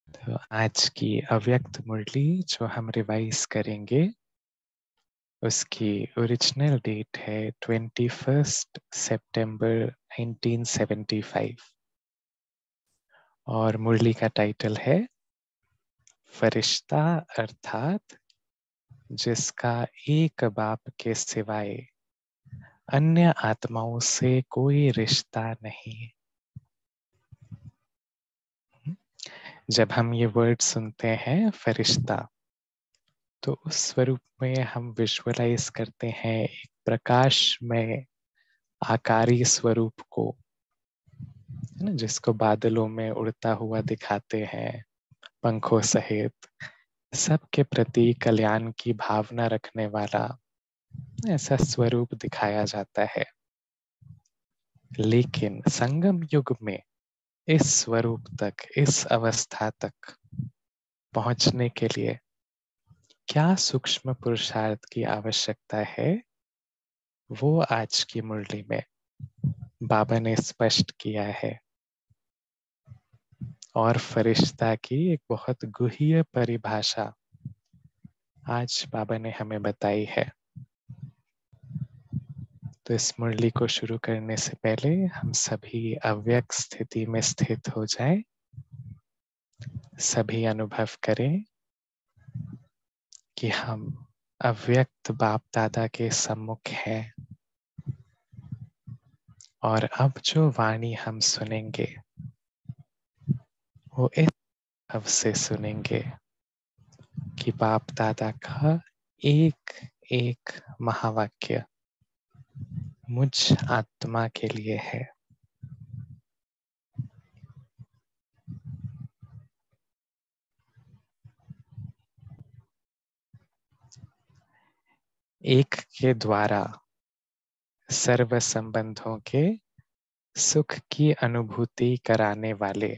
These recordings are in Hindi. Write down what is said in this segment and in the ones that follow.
तो आज की अव्यक्त मुरली जो हम रिवाइज करेंगे उसकी ओरिजिनल डेट है 21 सितंबर 1975 और मुरली का टाइटल है फरिश्ता अर्थात जिसका एक बाप के सिवाय अन्य आत्माओं से कोई रिश्ता नहीं। जब हम ये वर्ड सुनते हैं फरिश्ता, तो उस स्वरूप में हम विजुअलाइज करते हैं एक प्रकाश में आकारी स्वरूप को, है ना, जिसको बादलों में उड़ता हुआ दिखाते हैं पंखों सहित, सबके प्रति कल्याण की भावना रखने वाला ऐसा स्वरूप दिखाया जाता है। लेकिन संगम युग में इस स्वरूप तक, इस अवस्था तक पहुंचने के लिए क्या सूक्ष्म पुरुषार्थ की आवश्यकता है, वो आज की मुरली में बाबा ने स्पष्ट किया है। और फरिश्ता की एक बहुत गुह्य परिभाषा आज बाबा ने हमें बताई है। तो इस मुरली को शुरू करने से पहले हम सभी अव्यक्त स्थिति में स्थित हो जाएं। सभी अनुभव करें कि हम अव्यक्त बाप दादा के सम्मुख हैं और अब जो वाणी हम सुनेंगे वो इस भाव से सुनेंगे कि बाप दादा का एक एक महावाक्य मुझ आत्मा के लिए है। एक के द्वारा सर्व संबंधों के सुख की अनुभूति कराने वाले,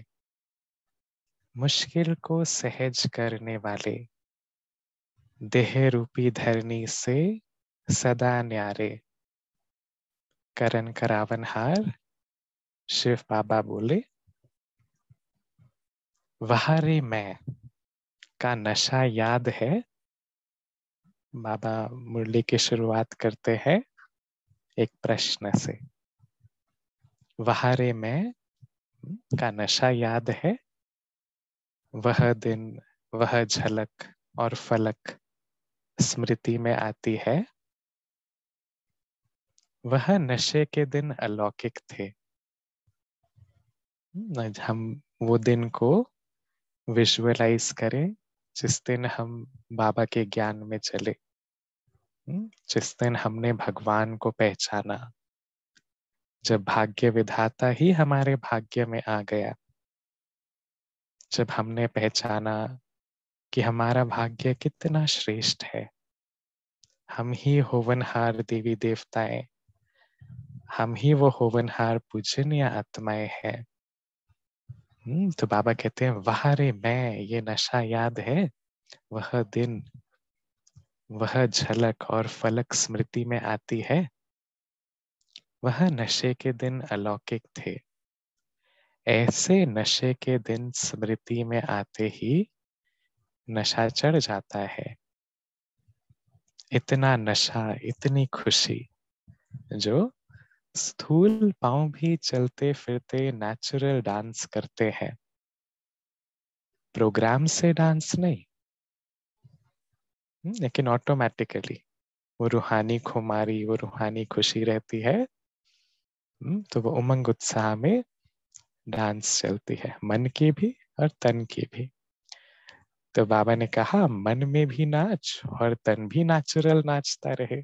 मुश्किल को सहज करने वाले, देह रूपी धरनी से सदा न्यारे, करन करावनहार शिव बाबा बोले, वहारे मैं का नशा याद है। बाबा मुरली की शुरुआत करते हैं एक प्रश्न से। वहारे मैं का नशा याद है, वह दिन वह झलक और फलक स्मृति में आती है। वह नशे के दिन अलौकिक थे। हम वो दिन को विजुअलाइज करें जिस दिन हम बाबा के ज्ञान में चले, जिस दिन हमने भगवान को पहचाना, जब भाग्य विधाता ही हमारे भाग्य में आ गया, जब हमने पहचाना कि हमारा भाग्य कितना श्रेष्ठ है। हम ही होवनहार देवी देवताएं, हम ही वो होवनहार पूजनीय आत्माएं हैं। तो बाबा कहते हैं वहारे मैं, ये नशा याद है, वह दिन वह झलक और फलक स्मृति में आती है। वह नशे के दिन अलौकिक थे। ऐसे नशे के दिन स्मृति में आते ही नशा चढ़ जाता है। इतना नशा, इतनी खुशी जो स्थूल पांव भी चलते फिरते नेचुरल डांस करते हैं, प्रोग्राम से डांस नहीं, लेकिन ऑटोमेटिकली वो रूहानी खुमारी, वो रूहानी खुशी रहती है। तो वो उमंग उत्साह में डांस चलती है, मन की भी और तन की भी। तो बाबा ने कहा मन में भी नाच और तन भी नेचुरल नाचता रहे।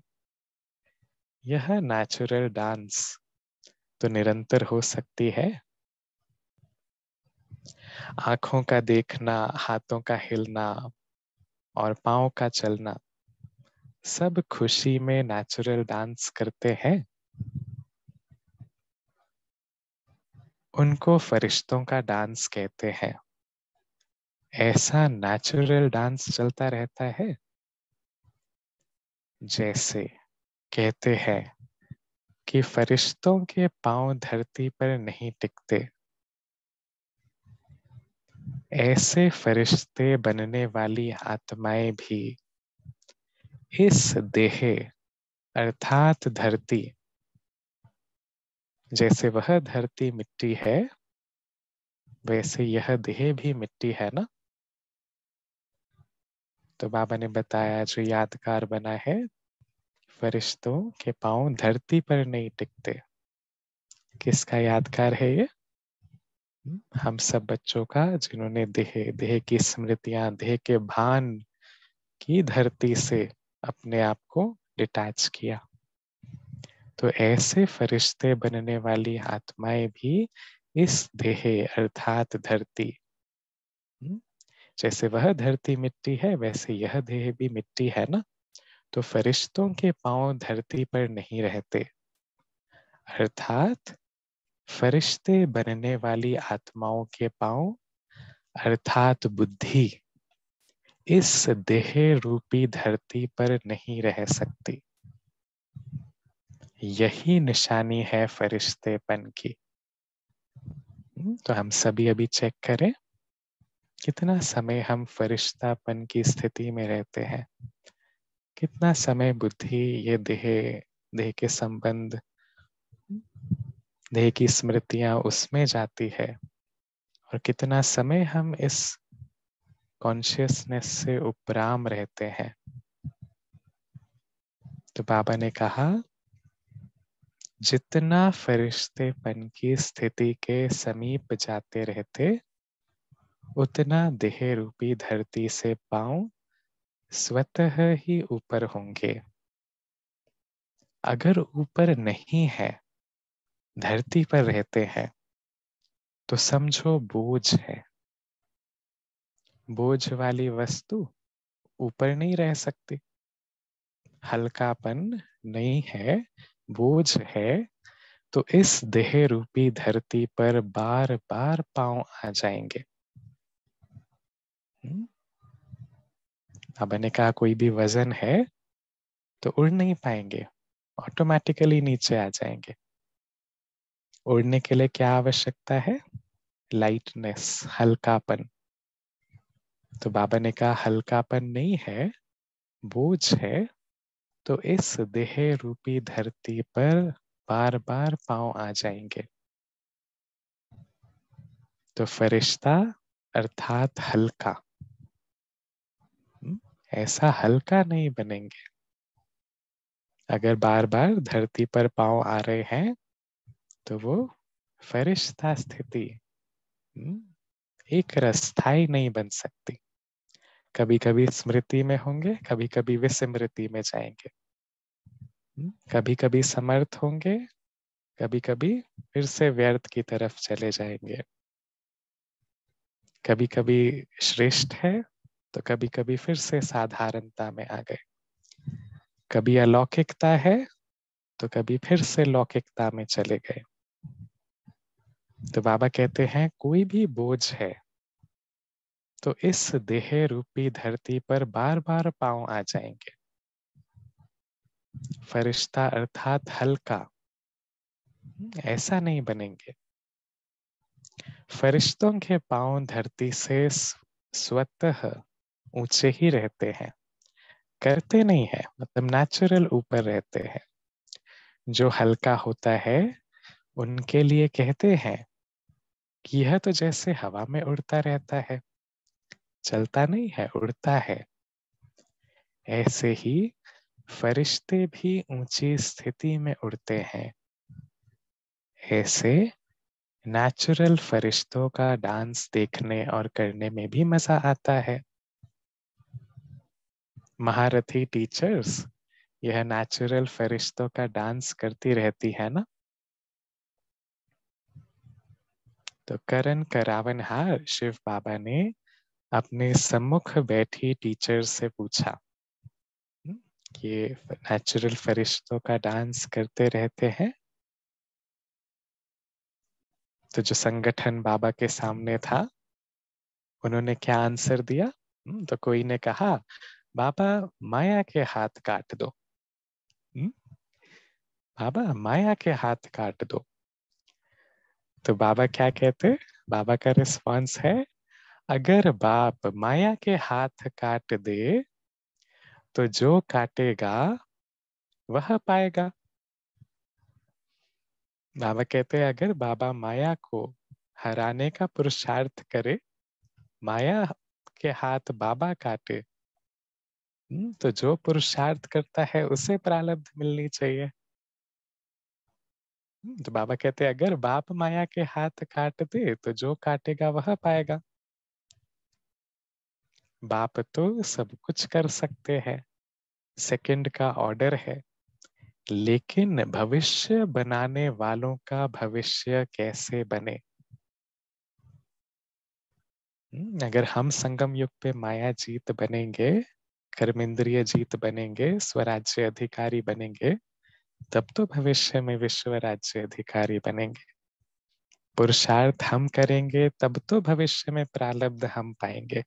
यह नेचुरल डांस तो निरंतर हो सकती है। आंखों का देखना, हाथों का हिलना और पांव का चलना, सब खुशी में नेचुरल डांस करते हैं। उनको फरिश्तों का डांस कहते हैं। ऐसा नेचुरल डांस चलता रहता है जैसे कहते हैं कि फरिश्तों के पांव धरती पर नहीं टिकते, ऐसे फरिश्ते बनने वाली आत्माएं भी इस देह अर्थात धरती, जैसे वह धरती मिट्टी है वैसे यह देह भी मिट्टी है ना। तो बाबा ने बताया जो यादगार बना है, फरिश्तों के पांव धरती पर नहीं टिकते। किसका यादगार है ये? हम सब बच्चों का, जिन्होंने देह देह की स्मृतियां, देह के भान की धरती से अपने आप को डिटैच किया। तो ऐसे फरिश्ते बनने वाली आत्माएं भी इस देह अर्थात धरती, जैसे वह धरती मिट्टी है वैसे यह देह भी मिट्टी है ना। तो फरिश्तों के पांव धरती पर नहीं रहते, अर्थात फरिश्ते बनने वाली आत्माओं के पांव अर्थात बुद्धि इस देह रूपी धरती पर नहीं रह सकती। यही निशानी है फरिश्तेपन की। तो हम सभी अभी चेक करें कितना समय हम फरिश्तापन की स्थिति में रहते हैं, कितना समय बुद्धि ये देह, देह के संबंध, देह की स्मृतियां उसमें जाती है, और कितना समय हम इस कॉन्शियसनेस से उपराम रहते हैं। तो बाबा ने कहा जितना फरिश्तेपन की स्थिति के समीप जाते रहते उतना देह रूपी धरती से पांव स्वतः ही ऊपर होंगे। अगर ऊपर नहीं है, धरती पर रहते हैं, तो समझो बोझ है। बोझ वाली वस्तु ऊपर नहीं रह सकती, हल्कापन नहीं है, बोझ है, तो इस देह रूपी धरती पर बार बार पांव आ जाएंगे। अब मैंने कहा कोई भी वजन है तो उड़ नहीं पाएंगे, ऑटोमेटिकली नीचे आ जाएंगे। उड़ने के लिए क्या आवश्यकता है? लाइटनेस, हल्कापन। तो बाबा ने कहा हल्कापन नहीं है, बोझ है, तो इस देह रूपी धरती पर बार बार पांव आ जाएंगे। तो फरिश्ता अर्थात हल्का, ऐसा हल्का नहीं बनेंगे। अगर बार बार धरती पर पांव आ रहे हैं तो वो फरिश्ता स्थिति एक स्थायी नहीं बन सकती। कभी कभी स्मृति में होंगे, कभी कभी विस्मृति में जाएंगे, कभी कभी समर्थ होंगे, कभी कभी फिर से व्यर्थ की तरफ चले जाएंगे। कभी कभी श्रेष्ठ है तो कभी कभी फिर से साधारणता में आ गए। कभी अलौकिकता है तो कभी फिर से लौकिकता में चले गए। तो बाबा कहते हैं कोई भी बोझ है तो इस देह रूपी धरती पर बार बार पांव आ जाएंगे। फरिश्ता अर्थात हल्का ऐसा नहीं बनेंगे। फरिश्तों के पांव धरती से स्वतः ऊंचे ही रहते हैं, करते नहीं है, मतलब नेचुरल ऊपर रहते हैं। जो हल्का होता है उनके लिए कहते हैं कि यह तो जैसे हवा में उड़ता रहता है, चलता नहीं है, उड़ता है। ऐसे ही फरिश्ते भी ऊंची स्थिति में उड़ते हैं। ऐसे नेचुरल फरिश्तों का डांस देखने और करने में भी मजा आता है। महारथी टीचर्स यह नेचुरल फरिश्तों का डांस करती रहती है ना। तो करण करावनहार शिव बाबा ने अपने सम्मुख बैठी टीचर से पूछा कि नेचुरल फरिश्तों का डांस करते रहते हैं। तो जो संगठन बाबा के सामने था उन्होंने क्या आंसर दिया? तो कोई ने कहा बाबा माया के हाथ काट दो। बाबा माया के हाथ काट दो। तो बाबा क्या कहते? बाबा का रिस्पॉन्स है अगर बाप माया के हाथ काट दे तो जो काटेगा वह पाएगा। बाबा कहते हैं अगर बाबा माया को हराने का पुरुषार्थ करे, माया के हाथ बाबा काटे, तो जो पुरुषार्थ करता है उसे प्रारब्ध मिलनी चाहिए। तो बाबा कहते हैं अगर बाप माया के हाथ काट दे तो जो काटेगा वह पाएगा। बाप तो सब कुछ कर सकते हैं, सेकंड का ऑर्डर है, लेकिन भविष्य बनाने वालों का भविष्य कैसे बने। अगर हम संगम युग पे माया जीत बनेंगे, कर्मेंद्रिय जीत बनेंगे, स्वराज्य अधिकारी बनेंगे, तब तो भविष्य में विश्व राज्य अधिकारी बनेंगे। पुरुषार्थ हम करेंगे तब तो भविष्य में प्रारब्ध हम पाएंगे,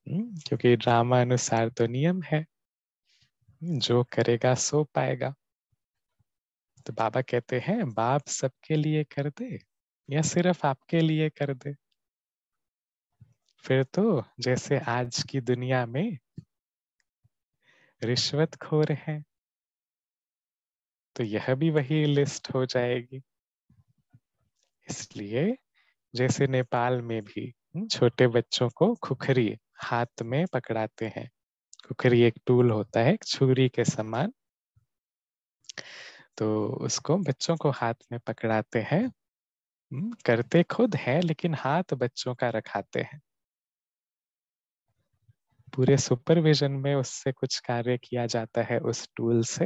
क्योंकि ड्रामा अनुसार तो नियम है, जो करेगा सो पाएगा। तो बाबा कहते हैं बाप सबके लिए कर दे या सिर्फ आपके लिए कर दे। फिर तो जैसे आज की दुनिया में रिश्वतखोर हैं, तो यह भी वही लिस्ट हो जाएगी। इसलिए जैसे नेपाल में भी छोटे बच्चों को खुखरी हाथ में पकड़ाते हैं। खुखरी एक टूल होता है, एक छुरी के समान, तो उसको बच्चों को हाथ में पकड़ाते हैं। करते खुद है लेकिन हाथ बच्चों का रखाते हैं। पूरे सुपरविजन में उससे कुछ कार्य किया जाता है उस टूल से,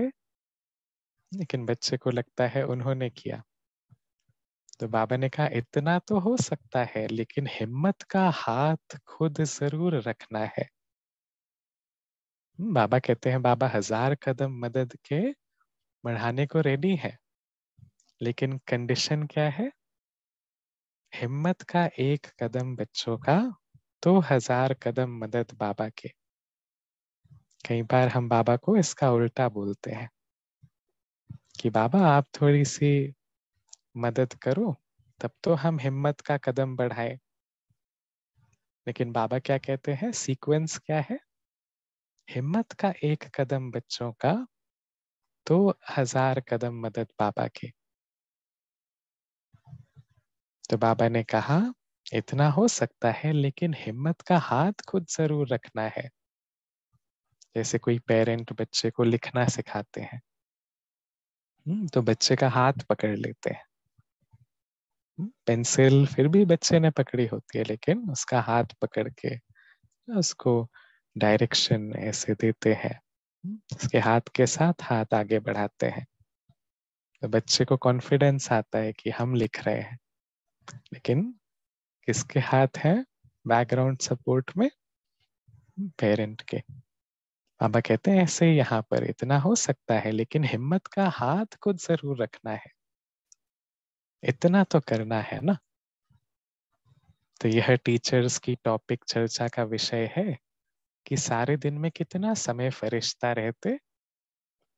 लेकिन बच्चे को लगता है उन्होंने किया। तो बाबा ने कहा इतना तो हो सकता है, लेकिन हिम्मत का हाथ खुद जरूर रखना है। बाबा कहते हैं बाबा 1000 कदम मदद के बढ़ाने को रेडी है, लेकिन कंडीशन क्या है? हिम्मत का एक कदम बच्चों का तो 1000 कदम मदद बाबा के। कई बार हम बाबा को इसका उल्टा बोलते हैं कि बाबा आप थोड़ी सी मदद करो तब तो हम हिम्मत का कदम बढ़ाए। लेकिन बाबा क्या कहते हैं, सीक्वेंस क्या है? हिम्मत का एक कदम बच्चों का तो 1000 कदम मदद बाबा के। तो बाबा ने कहा इतना हो सकता है, लेकिन हिम्मत का हाथ खुद जरूर रखना है। जैसे कोई पेरेंट बच्चे को लिखना सिखाते हैं, तो बच्चे का हाथ पकड़ लेते हैं। पेंसिल फिर भी बच्चे ने पकड़ी होती है, लेकिन उसका हाथ पकड़ के उसको डायरेक्शन ऐसे देते हैं। उसके हाथ के साथ हाथ आगे बढ़ाते हैं, तो बच्चे को कॉन्फिडेंस आता है कि हम लिख रहे हैं। लेकिन किसके हाथ है बैकग्राउंड सपोर्ट में? पेरेंट के। बाबा कहते हैं ऐसे यहाँ पर इतना हो सकता है, लेकिन हिम्मत का हाथ खुद जरूर रखना है। इतना तो करना है ना। तो यह टीचर्स की टॉपिक चर्चा का विषय है कि सारे दिन में कितना समय फरिश्ता रहते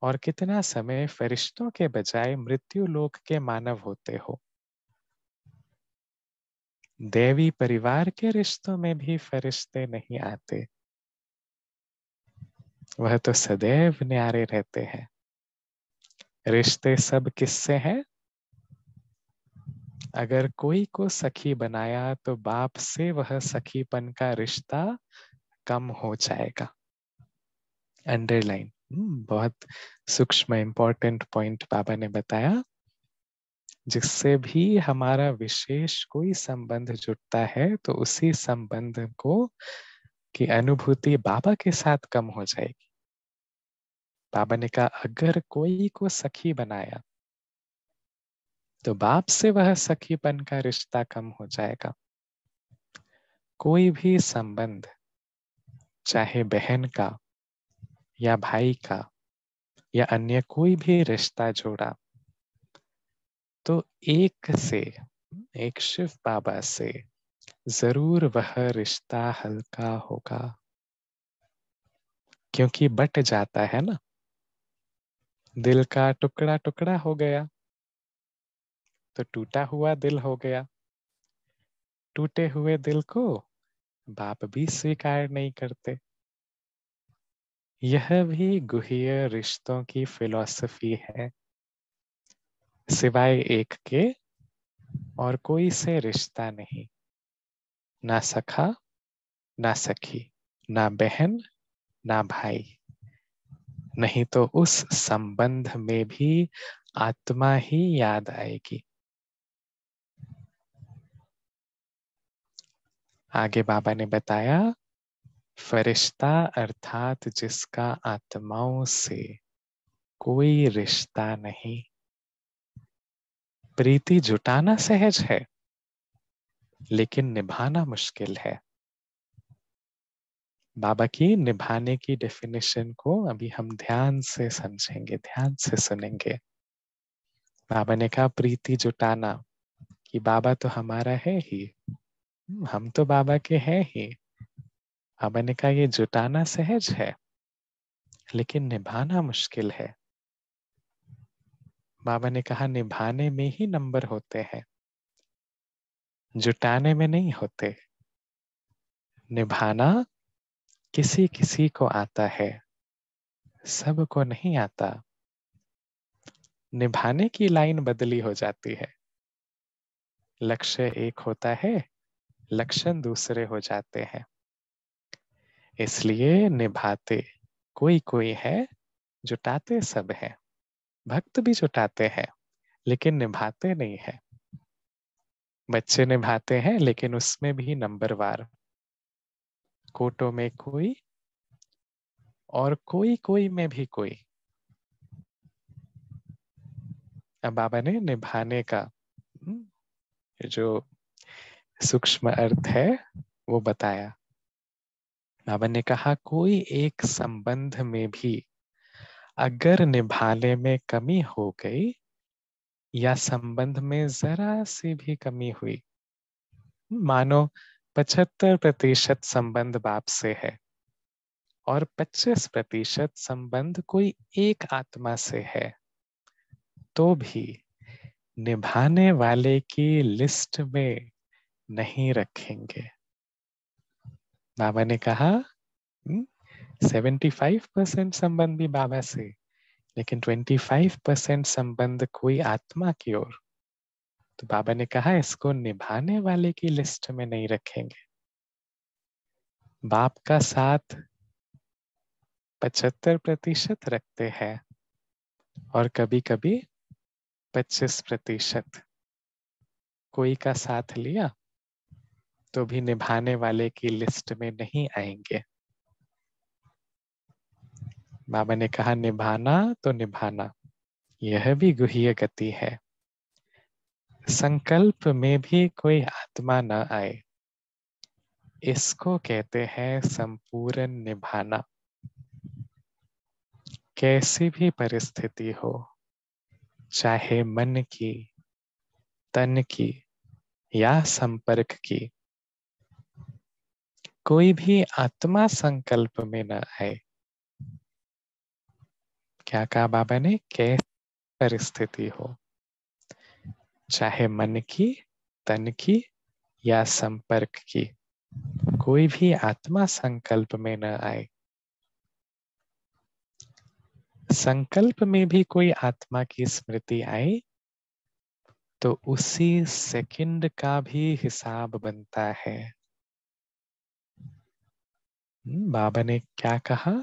और कितना समय फरिश्तों के बजाय मृत्यु लोक के मानव होते हो। देवी परिवार के रिश्तों में भी फरिश्ते नहीं आते, वह तो सदैव न्यारे रहते हैं। रिश्ते सब किससे हैं? अगर कोई को सखी बनाया तो बाप से वह सखीपन का रिश्ता कम हो जाएगा। अंडरलाइन, बहुत सूक्ष्म इंपॉर्टेंट पॉइंट बाबा ने बताया। जिससे भी हमारा विशेष कोई संबंध जुड़ता है तो उसी संबंध को की अनुभूति बाबा के साथ कम हो जाएगी। बाबा ने कहा अगर कोई को सखी बनाया तो बाप से वह सखीपन का रिश्ता कम हो जाएगा। कोई भी संबंध, चाहे बहन का या भाई का या अन्य कोई भी रिश्ता जोड़ा, तो एक शिव बाबा से जरूर वह रिश्ता हल्का होगा, क्योंकि बट जाता है ना। दिल का टुकड़ा टुकड़ा हो गया तो टूटा हुआ दिल हो गया। टूटे हुए दिल को बाप भी स्वीकार नहीं करते। यह भी गुह्य रिश्तों की फिलॉसफी है। सिवाय एक के और कोई से रिश्ता नहीं, ना सखा ना सखी, ना बहन ना भाई। नहीं तो उस संबंध में भी आत्मा ही याद आएगी। आगे बाबा ने बताया, फरिश्ता अर्थात जिसका आत्माओं से कोई रिश्ता नहीं। प्रीति जुटाना सहज है, लेकिन निभाना मुश्किल है। बाबा की निभाने की डेफिनेशन को अभी हम ध्यान से समझेंगे, ध्यान से सुनेंगे। बाबा ने कहा प्रीति जुटाना, कि बाबा तो हमारा है ही, हम तो बाबा के हैं ही। बाबा ने कहा ये जुटाना सहज है, लेकिन निभाना मुश्किल है। बाबा ने कहा निभाने में ही नंबर होते हैं, जुटाने में नहीं होते। निभाना किसी किसी को आता है, सबको नहीं आता। निभाने की लाइन बदली हो जाती है। लक्ष्य एक होता है, लक्षण दूसरे हो जाते हैं। इसलिए निभाते कोई कोई है, जुटाते सब है। भक्त भी जुटाते हैं, लेकिन निभाते नहीं है। बच्चे निभाते हैं, लेकिन उसमें भी नंबरवार, कोटों में कोई और कोई कोई में भी कोई। अब बाबा ने निभाने का जो सूक्ष्म अर्थ है वो बताया। बाबा ने कहा कोई एक संबंध में भी अगर निभाने में कमी हो गई, या संबंध में जरा सी भी कमी हुई, मानो 75% संबंध बाप से है और 25% संबंध कोई एक आत्मा से है, तो भी निभाने वाले की लिस्ट में नहीं रखेंगे। बाबा ने कहा 75% संबंध भी बाबा से, लेकिन 25% संबंध कोई आत्मा की ओर, तो बाबा ने कहा इसको निभाने वाले की लिस्ट में नहीं रखेंगे। बाप का साथ 75% रखते हैं और कभी कभी 25%। कोई का साथ लिया तो भी निभाने वाले की लिस्ट में नहीं आएंगे। बाबा ने कहा निभाना तो निभाना, यह भी गुह्य गति है। संकल्प में भी कोई आत्मा न आए, इसको कहते हैं संपूर्ण निभाना। कैसी भी परिस्थिति हो, चाहे मन की, तन की या संपर्क की, कोई भी आत्मा संकल्प में न आए। क्या कहा बाबा ने? कैसी परिस्थिति हो, चाहे मन की, तन की या संपर्क की, कोई भी आत्मा संकल्प में न आए। संकल्प में भी कोई आत्मा की स्मृति आए तो उसी सेकंड का भी हिसाब बनता है। बाबा ने क्या कहा?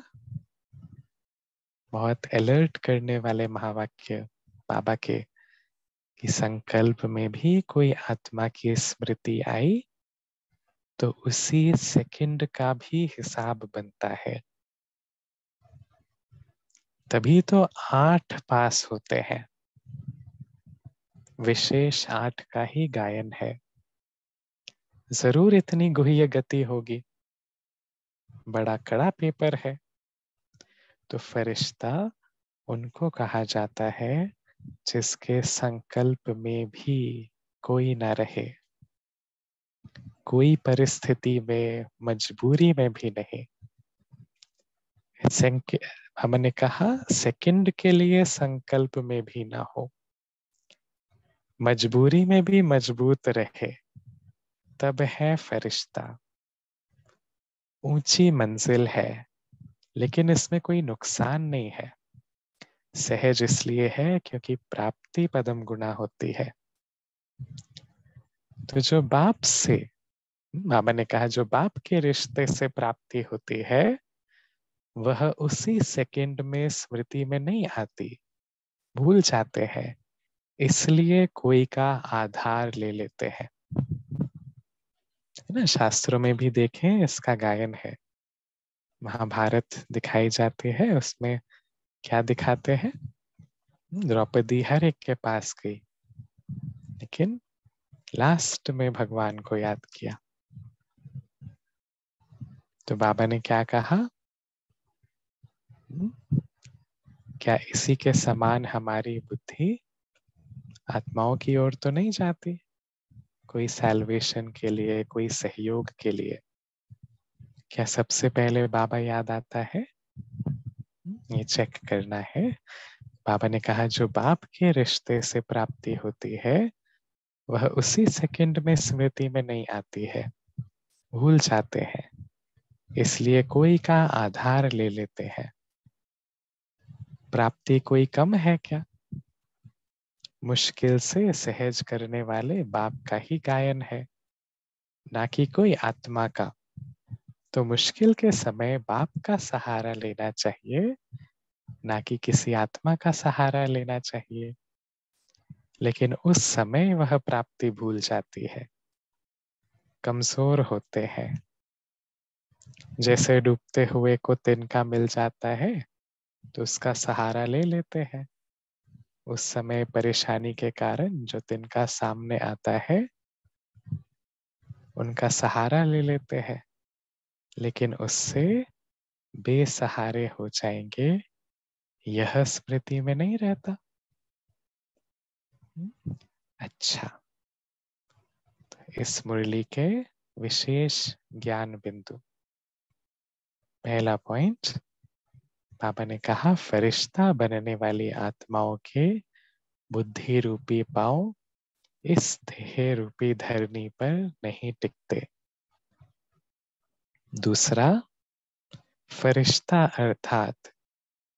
बहुत अलर्ट करने वाले महावाक्य बाबा के, कि संकल्प में भी कोई आत्मा की स्मृति आई तो उसी सेकंड का भी हिसाब बनता है। तभी तो 8 पास होते हैं। विशेष 8 का ही गायन है। जरूर इतनी गुह्य गति होगी, बड़ा कड़ा पेपर है। तो फरिश्ता उनको कहा जाता है जिसके संकल्प में भी कोई ना रहे, कोई परिस्थिति में, मजबूरी में भी नहीं। हमने कहा सेकंड के लिए संकल्प में भी ना हो, मजबूरी में भी मजबूत रहे, तब है फरिश्ता। ऊंची मंजिल है, लेकिन इसमें कोई नुकसान नहीं है। सहज इसलिए है क्योंकि प्राप्ति पदम गुना होती है। तो जो बाप से, बाबा ने कहा, जो बाप के रिश्ते से प्राप्ति होती है वह उसी सेकंड में स्मृति में नहीं आती, भूल जाते हैं। इसलिए कोई का आधार ले लेते हैं। है ना, शास्त्रों में भी देखें इसका गायन है। महाभारत दिखाई जाती है, उसमें क्या दिखाते हैं? द्रौपदी हर एक के पास गई, लेकिन लास्ट में भगवान को याद किया। तो बाबा ने क्या कहा? क्या इसी के समान हमारी बुद्धि आत्माओं की ओर तो नहीं जाती, कोई सैल्वेशन के लिए, कोई सहयोग के लिए? क्या सबसे पहले बाबा याद आता है? ये चेक करना है। बाबा ने कहा जो बाप के रिश्ते से प्राप्ति होती है वह उसी सेकंड में स्मृति में नहीं आती है, भूल जाते हैं। इसलिए कोई का आधार ले लेते हैं। प्राप्ति कोई कम है क्या? मुश्किल से सहज करने वाले बाप का ही गायन है, ना कि कोई आत्मा का। तो मुश्किल के समय बाप का सहारा लेना चाहिए, ना कि किसी आत्मा का सहारा लेना चाहिए। लेकिन उस समय वह प्राप्ति भूल जाती है, कमजोर होते हैं। जैसे डूबते हुए को तिनका मिल जाता है तो उसका सहारा ले लेते हैं। उस समय परेशानी के कारण जो तिनका सामने आता है उनका सहारा ले लेते हैं, लेकिन उससे बेसहारे हो जाएंगे, यह स्मृति में नहीं रहता। अच्छा, तो इस मुरली के विशेष ज्ञान बिंदु। पहला पॉइंट, बाबा ने कहा फरिश्ता बनने वाली आत्माओं के बुद्धि रूपी पांव इस देह रूपी धरनी पर नहीं टिकते। दूसरा, फरिश्ता अर्थात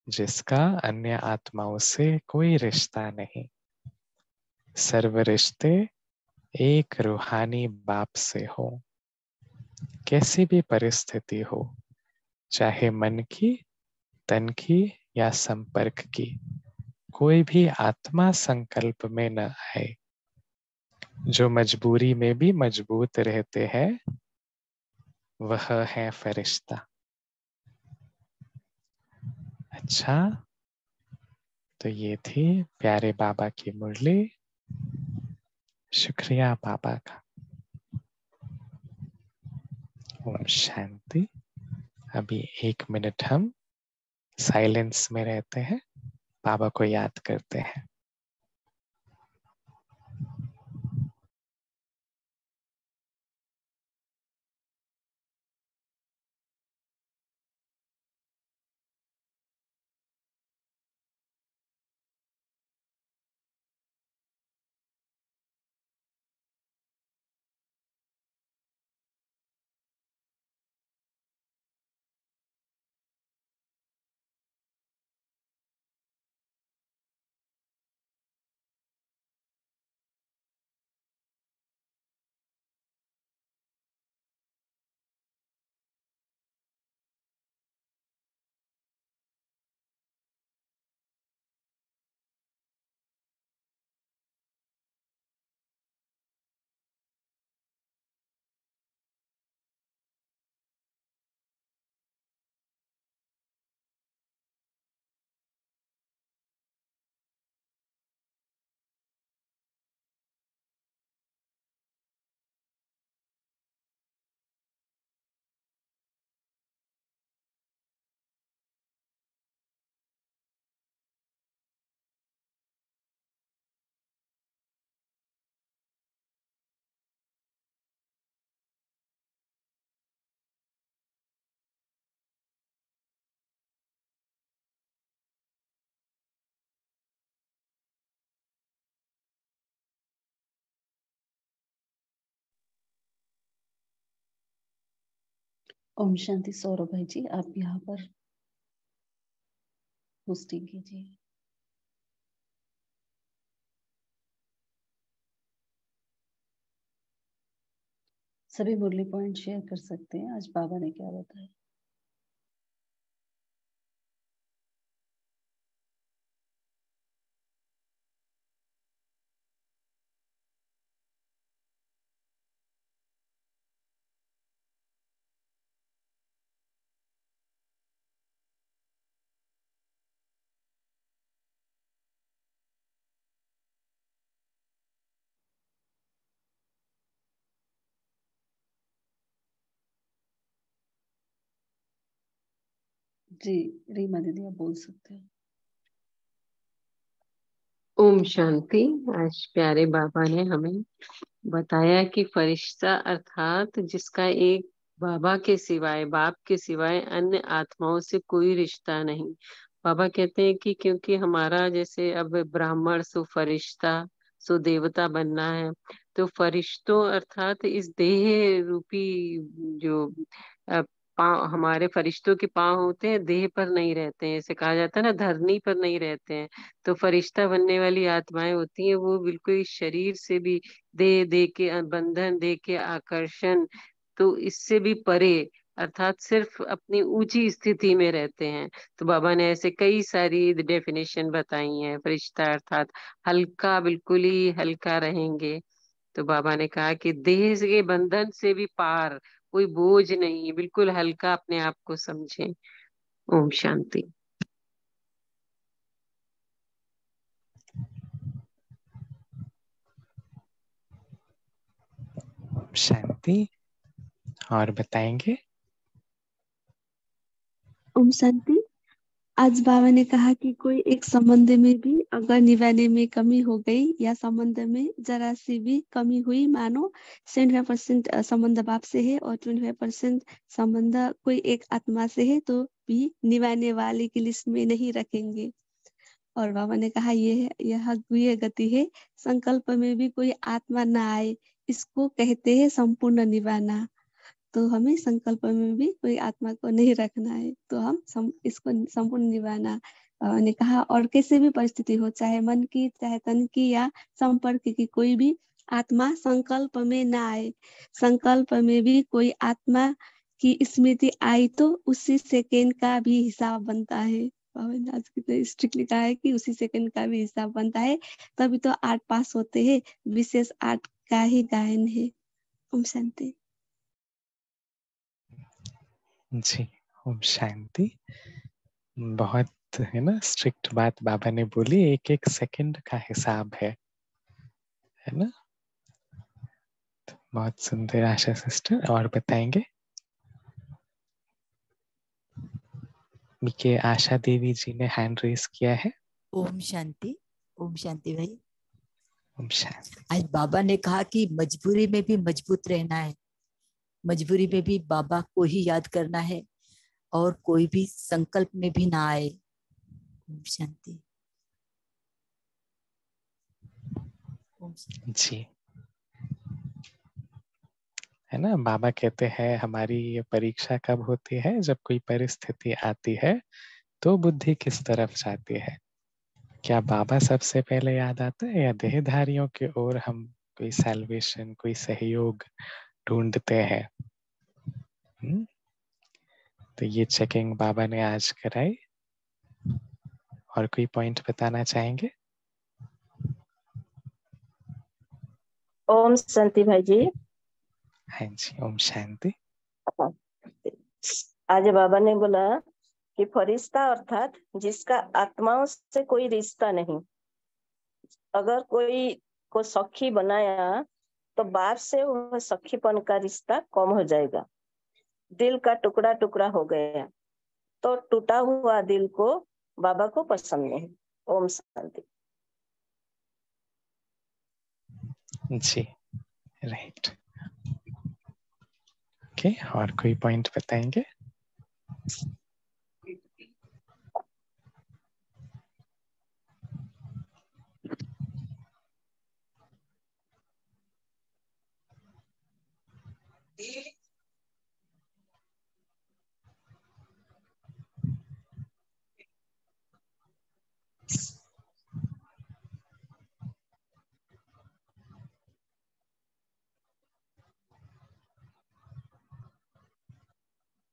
जिसका अन्य आत्माओं से कोई रिश्ता नहीं, सर्व रिश्ते एक रूहानी बाप से हो। कैसी भी परिस्थिति हो, चाहे मन की, तन की या संपर्क की, कोई भी आत्मा संकल्प में न आए। जो मजबूरी में भी मजबूत रहते हैं वह है फरिश्ता। अच्छा, तो ये थी प्यारे बाबा की मुरली। शुक्रिया बाबा का। ओम शांति। अभी 1 मिनट हम साइलेंस में रहते हैं, बाबा को याद करते हैं। ओम शांति। सौरभ भाई जी, आप यहाँ पर पोस्टिंग कीजिए। सभी मुरली पॉइंट शेयर कर सकते हैं। आज बाबा ने क्या बताया। जी, रीमा दीदी आप बोल सकते हैं। ओम शांति। आज प्यारे बाबा ने हमें बताया कि फरिश्ता अर्थात जिसका एक बाबा के सिवाय, बाप के सिवाय अन्य आत्माओं से कोई रिश्ता नहीं। बाबा कहते हैं कि क्योंकि हमारा जैसे अब ब्राह्मण सो फरिश्ता सो देवता बनना है, तो फरिश्तों अर्थात इस देह रूपी जो अ, पाँव, हमारे फरिश्तों के पाँव होते हैं, देह पर नहीं रहते हैं। ऐसे कहा जाता है ना, धरनी पर नहीं रहते हैं। तो फरिश्ता बनने वाली आत्माएं होती हैं, वो बिल्कुल इस शरीर से भी दे दे के बंधन, दे के आकर्षण, तो इससे भी परे अर्थात सिर्फ अपनी ऊंची स्थिति में रहते हैं। तो बाबा ने ऐसे कई सारी डेफिनेशन बताई हैं। फरिश्ता अर्थात हल्का, बिल्कुल ही हल्का रहेंगे। तो बाबा ने कहा कि देह के बंधन से भी पार, कोई बोझ नहीं, बिल्कुल हल्का अपने आप को समझें। ओम शांति। शांति। और बताएंगे। ओम शांति। आज बाबा ने कहा कि कोई एक संबंध में भी अगर निभाने में कमी हो गई या संबंध में जरा सी भी कमी हुई, मानो 75% संबंध बाप से है और 25% संबंध कोई एक आत्मा से है, तो भी निभाने वाले की लिस्ट में नहीं रखेंगे। और बाबा ने कहा यह गुह्य गति है। संकल्प में भी कोई आत्मा ना आए, इसको कहते हैं संपूर्ण निभाना। तो हमें संकल्प में भी कोई आत्मा को नहीं रखना है, तो हम इसको संपूर्ण निभाना ने कहा। और कैसे भी परिस्थिति हो, चाहे मन की, चाहे तन की या संपर्क की, कोई भी आत्मा संकल्प में ना आए। संकल्प में भी कोई आत्मा की स्मृति आई तो उसी सेकेंड का भी हिसाब बनता है। बाबा ने आज कितने स्ट्रिक्टली कहा है कि उसी सेकेंड का भी हिसाब बनता है, तभी तो 8 पास होते हैं। विशेष 8 का ही गायन है। ओम शांति। जी, ओम शांति। बहुत है ना स्ट्रिक्ट बात बाबा ने बोली, एक एक सेकंड का हिसाब है ना। तो बहुत सुंदर आशा सिस्टर। और बताएंगे। के आशा देवी जी ने हैंड रेस किया है। ओम शांति। ओम शांति भाई। ओम शांति। आज बाबा ने कहा कि मजबूरी में भी मजबूत रहना है, मजबूरी में भी बाबा को ही याद करना है और कोई भी संकल्प में भी ना आए। ओम शांति। ओम शांति। जी, है ना। बाबा कहते हैं हमारी ये परीक्षा कब होती है, जब कोई परिस्थिति आती है तो बुद्धि किस तरफ जाती है। क्या बाबा सबसे पहले याद आता है या देहधारियों की ओर हम कोई सैल्वेशन, कोई सहयोग ढूंढते हैं। तो ये चेकिंग बाबा ने आज कराई। और कोई पॉइंट बताना चाहेंगे। ओम शांति भाई जी। हाँ जी, ओम शांति। आज बाबा ने बोला कि फरिश्ता अर्थात जिसका आत्माओं से कोई रिश्ता नहीं। अगर कोई को सखी बनाया तो बाप से वह सखीपन का रिश्ता कम हो जाएगा। दिल का टुकड़ा टुकड़ा हो गया तो टूटा हुआ दिल को बाबा को पसंद नहीं। ओम शांति। जी, राइट। ओके, और कोई पॉइंट बताएंगे।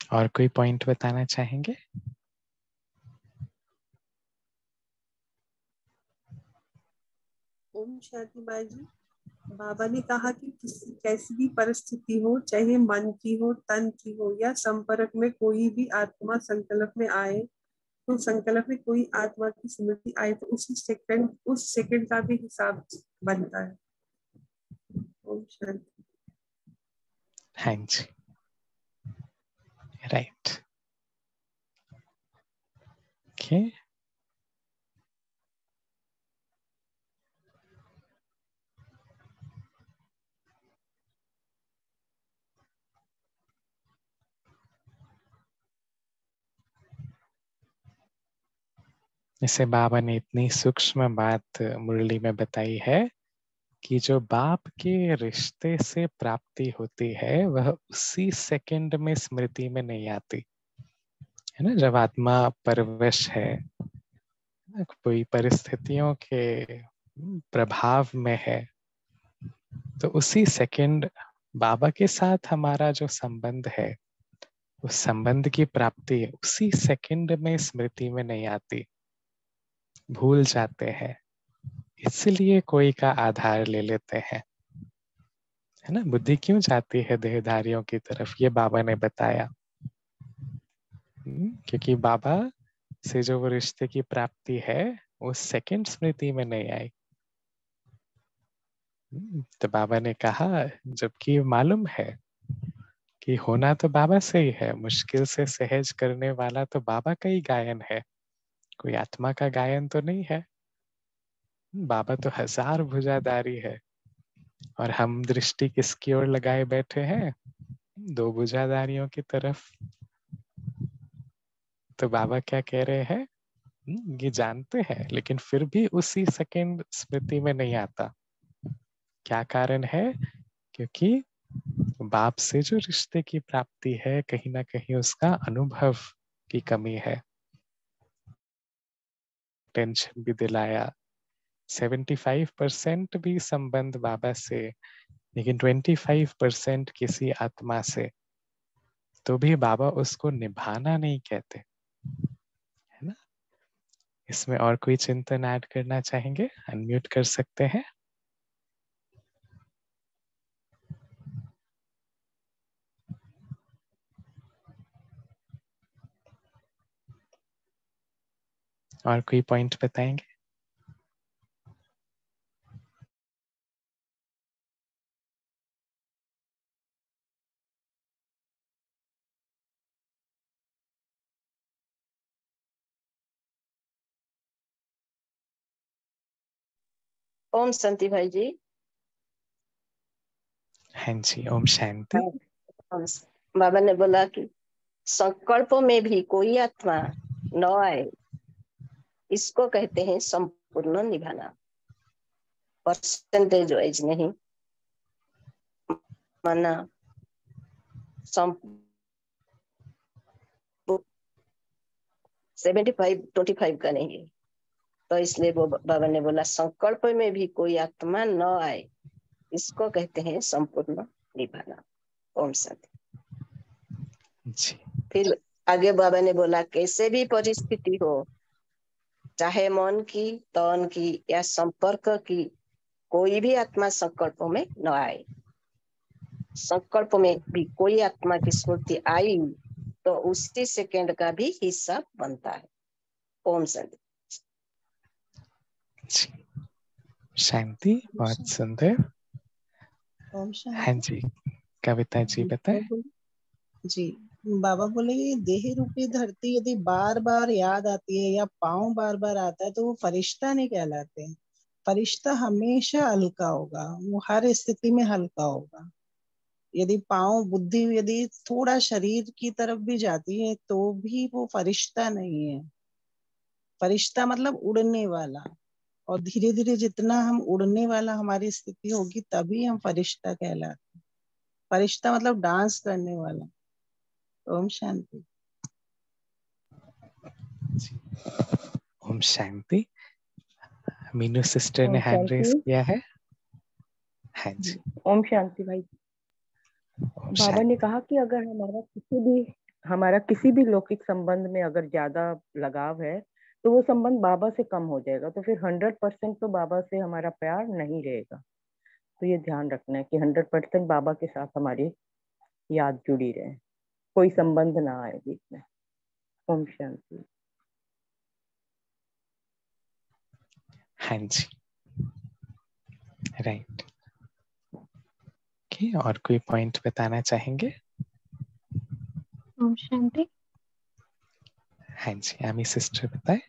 और कोई पॉइंट बताना चाहेंगे? ओम शांति बाजी। बाबा ने कहा कि कैसी भी परिस्थिति हो, चाहे मन की हो, तन की हो, या संपर्क में कोई भी आत्मा संकल्प में आए, तो संकल्प में कोई आत्मा की स्मृति आए तो उस सेकंड का भी हिसाब बनता है। ओम शांति। हाँ जी, राइट। ओके, इसे बाबा ने इतनी सूक्ष्म बात मुरली में बताई है कि जो बाप के रिश्ते से प्राप्ति होती है वह उसी सेकंड में स्मृति में नहीं आती है ना। जब आत्मा परवश है, कोई परिस्थितियों के प्रभाव में है, तो उसी सेकंड बाबा के साथ हमारा जो संबंध है, उस संबंध की प्राप्ति उसी सेकंड में स्मृति में नहीं आती, भूल जाते हैं। इसलिए कोई का आधार ले लेते हैं, है ना। बुद्धि क्यों जाती है देहधारियों की तरफ, ये बाबा ने बताया। क्योंकि बाबा से जो वो रिश्ते की प्राप्ति है वो सेकंड स्मृति में नहीं आई। तो बाबा ने कहा, जबकि मालूम है कि होना तो बाबा से ही है, मुश्किल से सहज करने वाला तो बाबा का ही गायन है, कोई आत्मा का गायन तो नहीं है। बाबा तो 1000 भुजाधारी है और हम दृष्टि किसकी ओर लगाए बैठे हैं? 2 भुजाधारियों की तरफ। तो बाबा क्या कह रहे हैं? ये जानते हैं लेकिन फिर भी उसी सेकंड स्मृति में नहीं आता। क्या कारण है? क्योंकि बाप से जो रिश्ते की प्राप्ति है, कहीं ना कहीं उसका अनुभव की कमी है। टेंशन भी दिलाया, 75% भी संबंध बाबा से, लेकिन 25% किसी आत्मा से, तो भी बाबा उसको निभाना नहीं कहते, है ना। इसमें और कोई चिंतन ऐड करना चाहेंगे? अनम्यूट कर सकते हैं। और कोई पॉइंट बताएंगे? ओम शांति भाई जी। हाँ जी, ओम शांति। बाबा ने बोला कि संकल्पों में भी कोई आत्मा न आए, इसको कहते हैं संपूर्ण निभाना। परसेंटेज वाइज नहीं माना, 75-25 का नहीं है। तो इसलिए वो बाबा ने बोला संकल्प में भी कोई आत्मा न आए, इसको कहते हैं संपूर्ण निभाना। ओम शांति जी। फिर आगे बाबा ने बोला कैसे भी परिस्थिति हो, चाहे मन की, तन की या संपर्क की, कोई भी आत्मा संकल्पों में न आए। संकल्प में भी कोई आत्मा की स्मृति आई तो उसी सेकंड का भी हिस्सा बनता है। ओम शांति। शांति, बहुत सुंदर। ओम शांति। हाँ जी, कविता जी बताएं। जी, बाबा बोले देह रूपी धरती यदि बार बार याद आती है या पाँव बार बार आता है तो वो फरिश्ता नहीं कहलाते हैं। फरिश्ता हमेशा हल्का होगा, वो हर स्थिति में हल्का होगा। यदि पाँव बुद्धि यदि थोड़ा शरीर की तरफ भी जाती है तो भी वो फरिश्ता नहीं है। फरिश्ता मतलब उड़ने वाला, और धीरे धीरे जितना हम उड़ने वाला हमारी स्थिति होगी तभी हम फरिश्ता कहलाते हैं। फरिश्ता मतलब डांस करने वाला। ओम शांति। ओम शांति। मीनू सिस्टर ने ओम हैंड रेस शांति। किया है। हाँ जी। ओम शांति भाई। बाबा ने कहा कि अगर हमारा किसी भी लौकिक संबंध में अगर ज्यादा लगाव है तो वो संबंध बाबा से कम हो जाएगा, तो फिर 100% तो बाबा से हमारा प्यार नहीं रहेगा। तो ये ध्यान रखना है कि 100% बाबा के साथ हमारी याद जुड़ी रहे, कोई संबंध ना आए बीच में। ओम शांति। हाँ जी, राइट। ओके, और कोई पॉइंट बताना चाहेंगे? ओम शांति। हाँ जी, आमी सिस्टर बताए।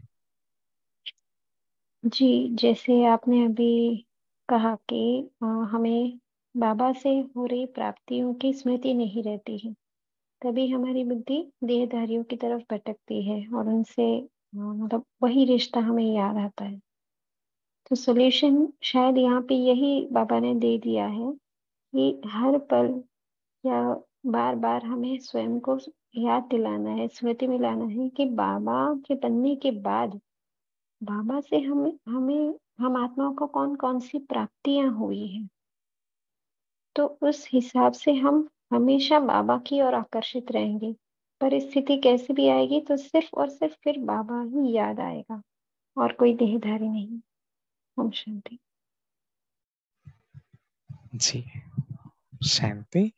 जी, जैसे आपने अभी कहा कि हमें बाबा से हो रही प्राप्तियों की स्मृति नहीं रहती है, तभी हमारी बुद्धि देहधारियों की तरफ भटकती है और उनसे मतलब वही रिश्ता हमें याद आता है। तो सॉल्यूशन शायद यहाँ पे यही बाबा ने दे दिया है कि हर पल या बार बार हमें स्वयं को याद दिलाना है, स्मृति में लाना है कि बाबा के बनने के बाद बाबा से हम आत्माओं को कौन कौन सी प्राप्तियां हुई हैं। तो उस हिसाब से हम हमेशा बाबा की ओर आकर्षित रहेंगे। परिस्थिति कैसी भी आएगी तो सिर्फ और सिर्फ फिर बाबा ही याद आएगा और कोई देहधारी नहीं। ओम शांति। जी, शांति,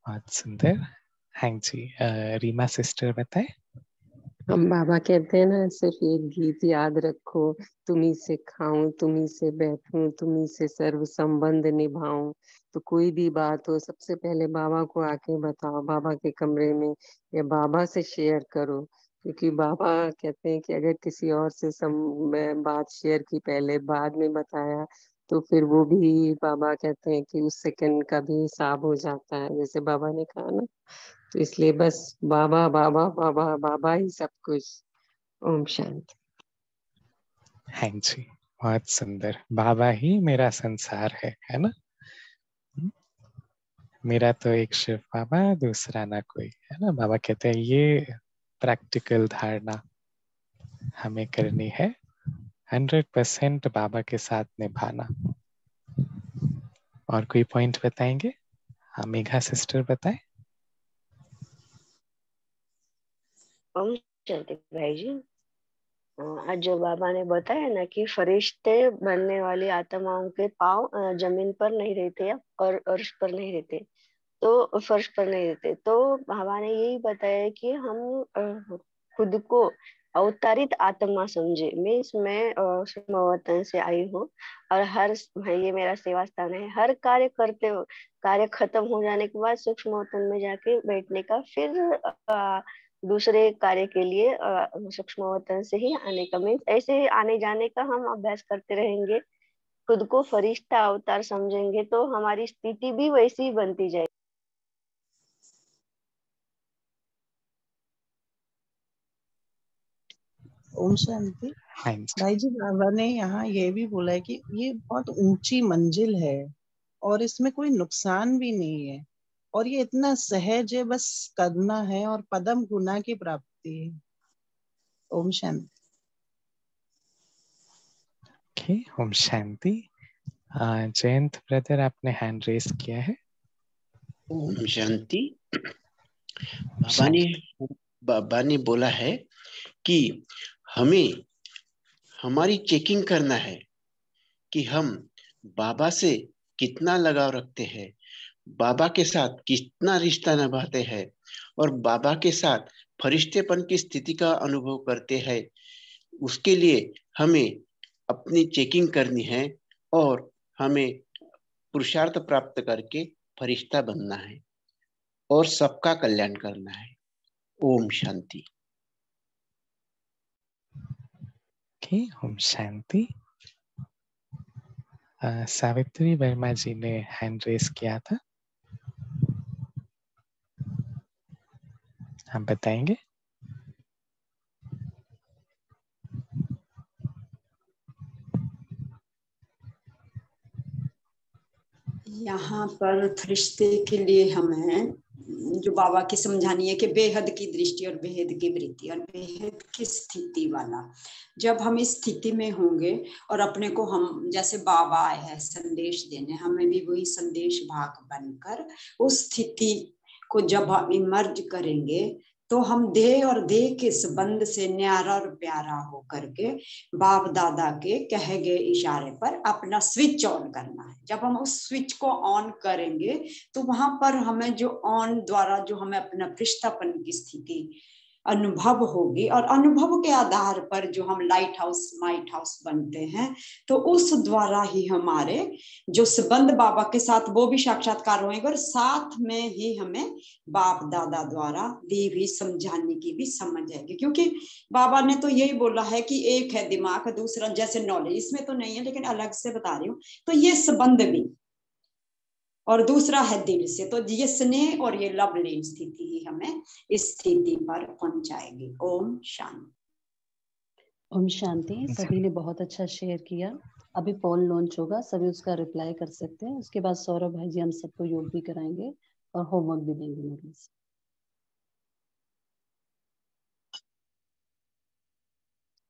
बहुत सुंदर। हाँ जी, रीमा सिस्टर बताए। हम बाबा कहते हैं ना, सिर्फ एक गीत याद रखो, तुम्ही से खाऊं, तुम्ही से बैठूं, तुम्ही से सर्व संबंध निभाऊं। तो कोई भी बात हो सबसे पहले बाबा को आके बताओ, बाबा के कमरे में या बाबा से शेयर करो। क्योंकि बाबा कहते हैं कि अगर किसी और से बात शेयर की पहले, बाद में बताया, तो फिर वो भी बाबा कहते हैं कि उस सेकंड का भी हिसाब हो जाता है, जैसे बाबा ने कहा ना। तो इसलिए बस बाबा बाबा बाबा बाबा ही सब कुछ। ओम शांति। हाँ जी, बहुत सुंदर। बाबा ही मेरा संसार है ना। मेरा तो एक शिव बाबा, दूसरा ना कोई, है ना। बाबा कहते हैं ये प्रैक्टिकल धारणा हमें करनी है, 100% बाबा के साथ निभाना। और कोई पॉइंट बताएंगे? हाँ, मेघा सिस्टर बताए। ओम शांति भाई जी। आज जो बाबा ने बताया ना कि फरिश्ते बनने वाली आत्माओं के पाँव जमीन पर नहीं रहते और अर्श पर नहीं रहते, तो फर्श पर नहीं रहते। तो बाबा ने यही बताया कि हम खुद को अवतारित आत्मा समझे। मैं सूक्ष्म से आई हूँ और ये मेरा सेवा स्थान है। हर कार्य करते हो, कार्य खत्म हो जाने के बाद सूक्ष्म में जाके बैठने का, फिर दूसरे कार्य के लिए सूक्ष्म से ही आने का, मीन्स ऐसे आने जाने का हम अभ्यास करते रहेंगे। खुद को फरिश्ता अवतार समझेंगे तो हमारी स्थिति भी वैसी ही बनती जाएगी। ओम शांति। हाँ जी, भाई जी, बाबा ने यहाँ ये भी बोला है कि ये बहुत ऊंची मंजिल है और इसमें कोई नुकसान भी नहीं है और ये इतना सहज है, बस करना है और पदम गुना की प्राप्ति है। ओम शांति। ओके, ओम शांति। जयंत ब्रदर, आपने हैंड रेस किया है। ओम शांति। शांति। बाबा ने बोला है कि हमें हमारी चेकिंग करना है कि हम बाबा से कितना लगाव रखते हैं, बाबा के साथ कितना रिश्ता निभाते हैं और बाबा के साथ फरिश्तेपन की स्थिति का अनुभव करते हैं। उसके लिए हमें अपनी चेकिंग करनी है और हमें पुरुषार्थ प्राप्त करके फरिश्ता बनना है और सबका कल्याण करना है। ओम शांति। ओके, ओम शांति। सावित्री वर्मा जी ने हैंड रेस किया था, आप बताएंगे? यहाँ पर फरिश्ते के लिए हमें जो बाबा की समझानी है कि बेहद की दृष्टि और बेहद की वृत्ति और बेहद की स्थिति वाला, जब हम इस स्थिति में होंगे और अपने को हम जैसे बाबा आए हैं संदेश देने, हमें भी वही संदेश भाग बनकर उस स्थिति को जब हम इमर्ज करेंगे तो हम देह और देह के संबंध से न्यारा और प्यारा हो करके बाप दादा के कहे गए इशारे पर अपना स्विच ऑन करना है। जब हम उस स्विच को ऑन करेंगे तो वहां पर हमें जो ऑन द्वारा जो हमें अपना फरिश्तापन की स्थिति अनुभव होगी और अनुभव के आधार पर जो हम लाइट हाउस माइट हाउस बनते हैं तो उस द्वारा ही हमारे जो संबंध बाबा के साथ वो भी साक्षात्कार होंगे और साथ में ही हमें बाप दादा द्वारा दी हुई समझाने की भी समझ आएगी। क्योंकि बाबा ने तो यही बोला है कि एक है दिमाग, दूसरा जैसे नॉलेज, इसमें तो नहीं है लेकिन अलग से बता रही हूँ, तो ये संबंध भी, और दूसरा है दिल से। तो ये स्नेह और ये लवली स्थिति ही हमें इस स्थिति पर पहुंचाएगी। ओम शांति। ओम शांति। सभी ने बहुत अच्छा शेयर किया। अभी पोल लॉन्च होगा, सभी उसका रिप्लाई कर सकते हैं। उसके बाद सौरभ भाई जी हम सबको योग भी कराएंगे और होमवर्क भी देंगे मुरली से।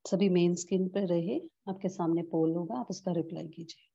सभी मेन स्क्रीन पर रहे, आपके सामने पोल होगा, आप उसका रिप्लाई कीजिए।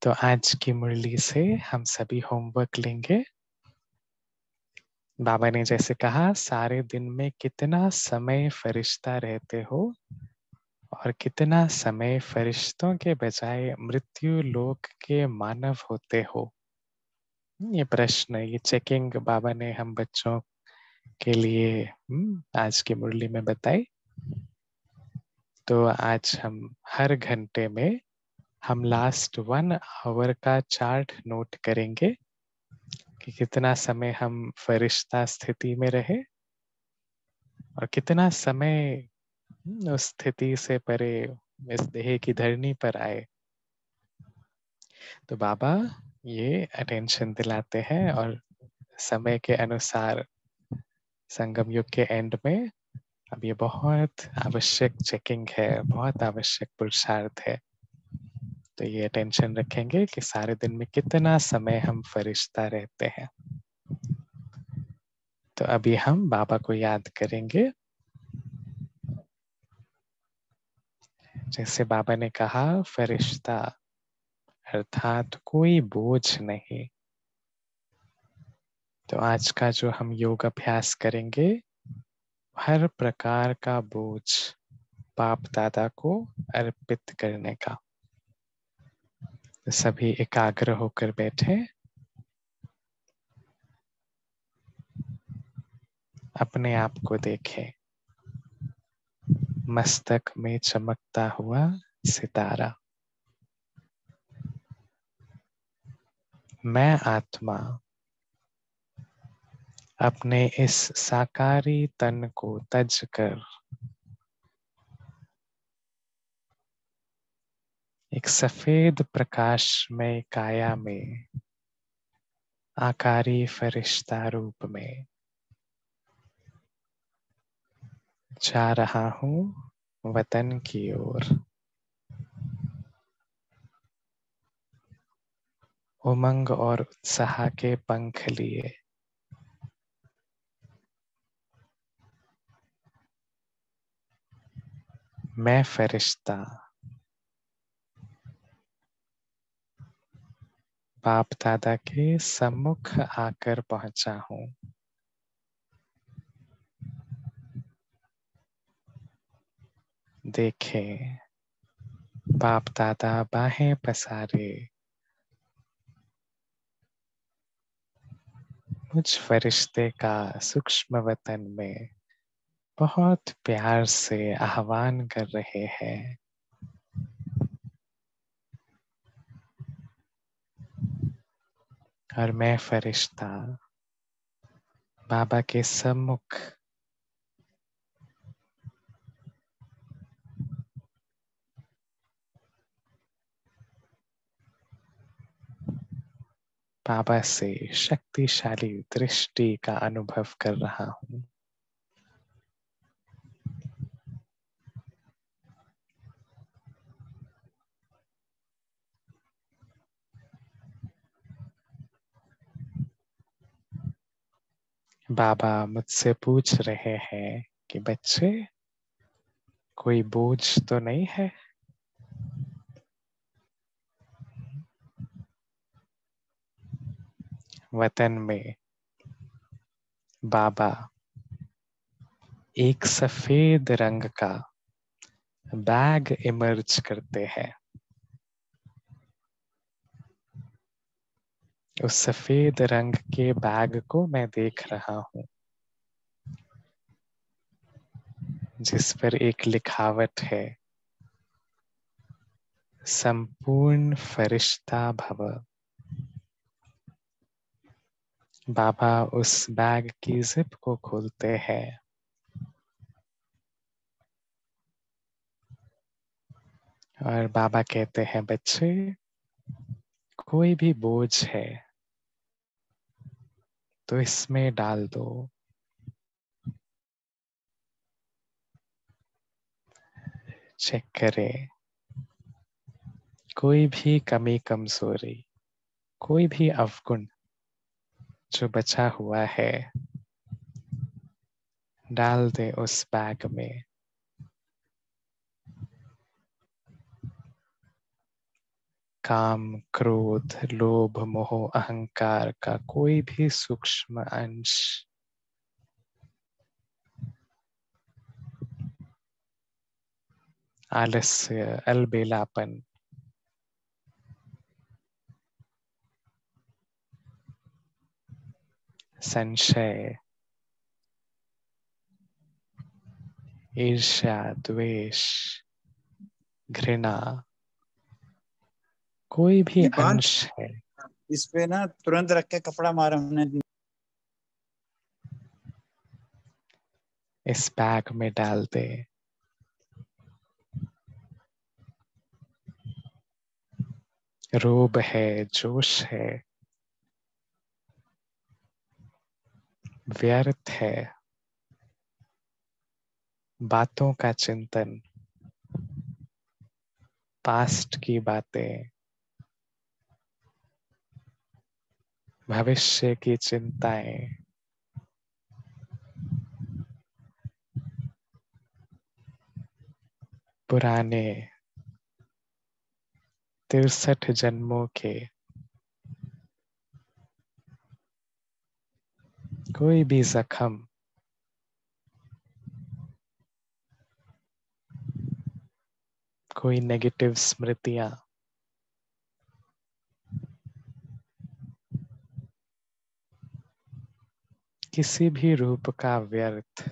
तो आज की मुरली से हम सभी होमवर्क लेंगे। बाबा ने जैसे कहा, सारे दिन में कितना समय फरिश्ता रहते हो और कितना समय फरिश्तों के बजाय मृत्यु लोक के मानव होते हो। ये प्रश्न, ये चेकिंग बाबा ने हम बच्चों के लिए आज की मुरली में बताई। तो आज हम हर घंटे में हम लास्ट 1 आवर का चार्ट नोट करेंगे कि कितना समय हम फरिश्ता स्थिति में रहे और कितना समय उस स्थिति से परे इस देह की धरनी पर आए। तो बाबा ये अटेंशन दिलाते हैं और समय के अनुसार संगम युग के एंड में अब ये बहुत आवश्यक चेकिंग है, बहुत आवश्यक पुरुषार्थ है। तो ये अटेंशन रखेंगे कि सारे दिन में कितना समय हम फरिश्ता रहते हैं। तो अभी हम बाबा को याद करेंगे। जैसे बाबा ने कहा, फरिश्ता अर्थात कोई बोझ नहीं। तो आज का जो हम योग अभ्यास करेंगे, हर प्रकार का बोझ बाप दादा को अर्पित करने का। तो सभी एकाग्र होकर बैठे, अपने आप को देखें, मस्तक में चमकता हुआ सितारा। मैं आत्मा अपने इस साकारी तन को तज कर एक सफेद प्रकाशमय काया में आकारी फरिश्ता रूप में जा रहा हूँ वतन की ओर। उमंग और उत्साह के पंख लिए मैं फरिश्ता बाप दादा के सम्मुख आकर पहुंचा हूँ। देखे बाप दादा बाहें पसारे मुझ फरिश्ते का सूक्ष्म वतन में बहुत प्यार से आह्वान कर रहे हैं। और मैं फरिश्ता बाबा के सम्मुख बाबा से शक्तिशाली दृष्टि का अनुभव कर रहा हूँ। बाबा मुझसे पूछ रहे हैं कि बच्चे कोई बोझ तो नहीं है? वतन में बाबा एक सफेद रंग का बैग इमर्ज करते हैं। उस सफेद रंग के बैग को मैं देख रहा हूँ, जिस पर एक लिखावट है, संपूर्ण फरिश्ता भव। बाबा उस बैग की जिप को खोलते हैं और बाबा कहते हैं, बच्चे कोई भी बोझ है तो इसमें डाल दो। चेक करें, कोई भी कमी कमजोरी, कोई भी अवगुण जो बचा हुआ है, डाल दे उस बैग में। काम, क्रोध, लोभ, मोह, अहंकार का कोई भी सूक्ष्म अंश, आलस्य, अलबेलापन, संशय, ईर्ष्या, द्वेष, घृणा, कोई भी अंश है, इस पे ना तुरंत रख के कपड़ा मारा हमने। इस बैग में डाल दे। रोब है, जोश है, व्यर्थ है, बातों का चिंतन, पास्ट की बातें, भविष्य की चिंताएं, पुराने 63 जन्मों के कोई भी जख्म, कोई नेगेटिव स्मृतियां, किसी भी रूप का व्यर्थ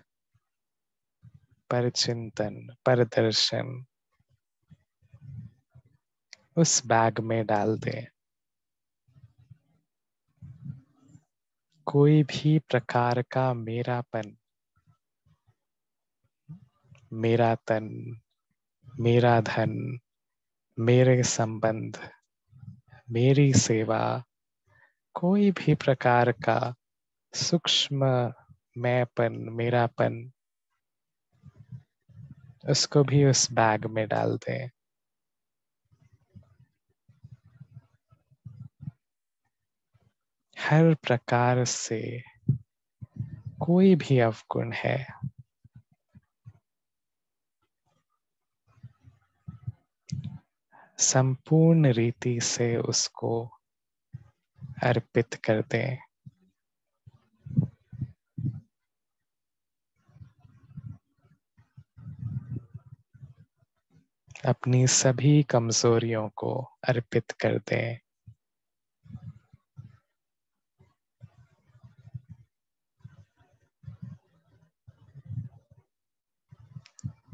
परचिंतन, परदर्शन उस बैग में डाल दे। कोई भी प्रकार का मेरापन, मेरा तन, मेरा धन, मेरे संबंध, मेरी सेवा, कोई भी प्रकार का सूक्ष्म मैंपन, मेरापन, उसको भी उस बैग में डाल दे। हर प्रकार से कोई भी अवगुण है, संपूर्ण रीति से उसको अर्पित कर दें। अपनी सभी कमजोरियों को अर्पित कर दें।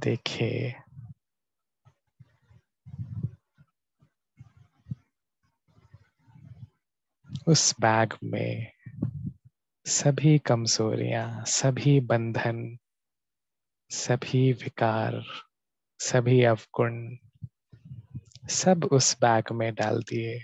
देखिए, उस बैग में सभी कमजोरियां, सभी बंधन, सभी विकार, सभी अवगुण सब उस बैग में डाल दिए।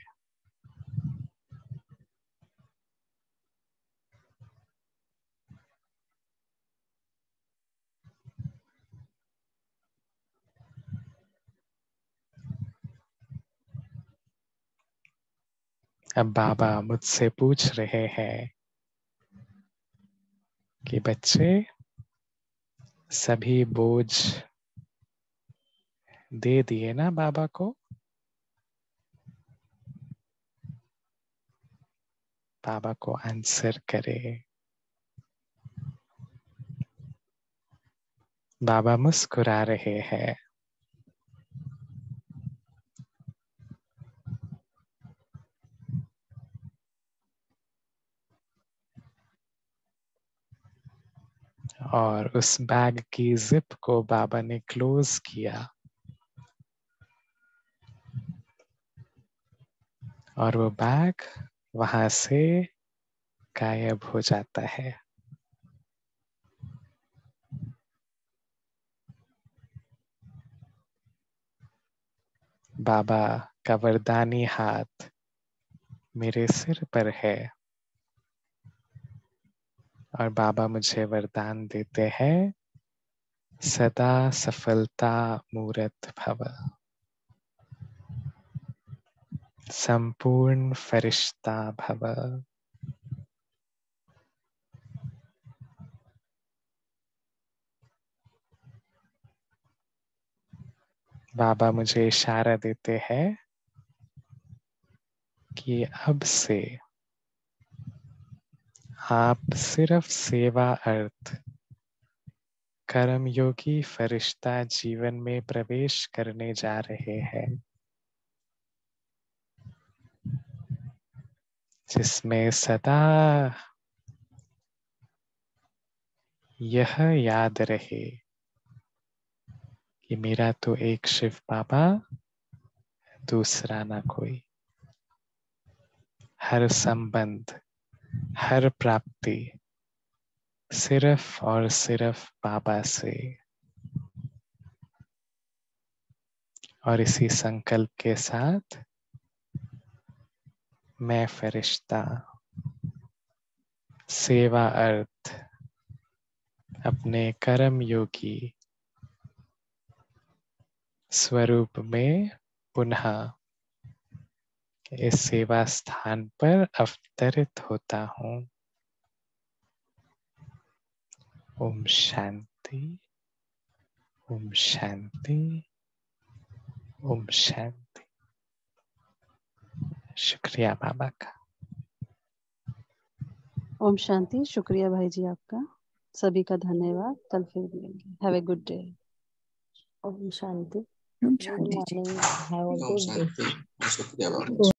अब बाबा मुझसे पूछ रहे हैं कि बच्चे, सभी बोझ दे दिए ना बाबा को? बाबा को आंसर करे। बाबा मुस्कुरा रहे हैं। और उस बैग की जिप को बाबा ने क्लोज किया और वो बैग वहां से गायब हो जाता है। बाबा का वरदानी हाथ मेरे सिर पर है और बाबा मुझे वरदान देते हैं, सदा सफलता मूरत भव। संपूर्ण फरिश्ता भव। बाबा मुझे इशारा देते हैं कि अब से आप सिर्फ सेवा अर्थ कर्मयोगी फरिश्ता जीवन में प्रवेश करने जा रहे हैं, जिसमें सदा यह याद रहे कि मेरा तो एक शिव बाबा, दूसरा ना कोई। हर संबंध, हर प्राप्ति सिर्फ और सिर्फ बाबा से। और इसी संकल्प के साथ मैं फरिश्ता, सेवा अर्थ अपने कर्म योगी स्वरूप में पुनः इस सेवा स्थान पर अवतरित होता हूँ। ओम शांति, ओम शांति, ओम शांति। शुक्रिया बाबा का। ओम शांति। शुक्रिया भाई जी आपका। सभी का धन्यवाद। कल फिर मिलेंगे। Have a good day. ओम शांति। ओम गुड शांति जी। मॉर्निंग। हैव अ ओम गुड डे। शांति। शुक्रिया बाबा।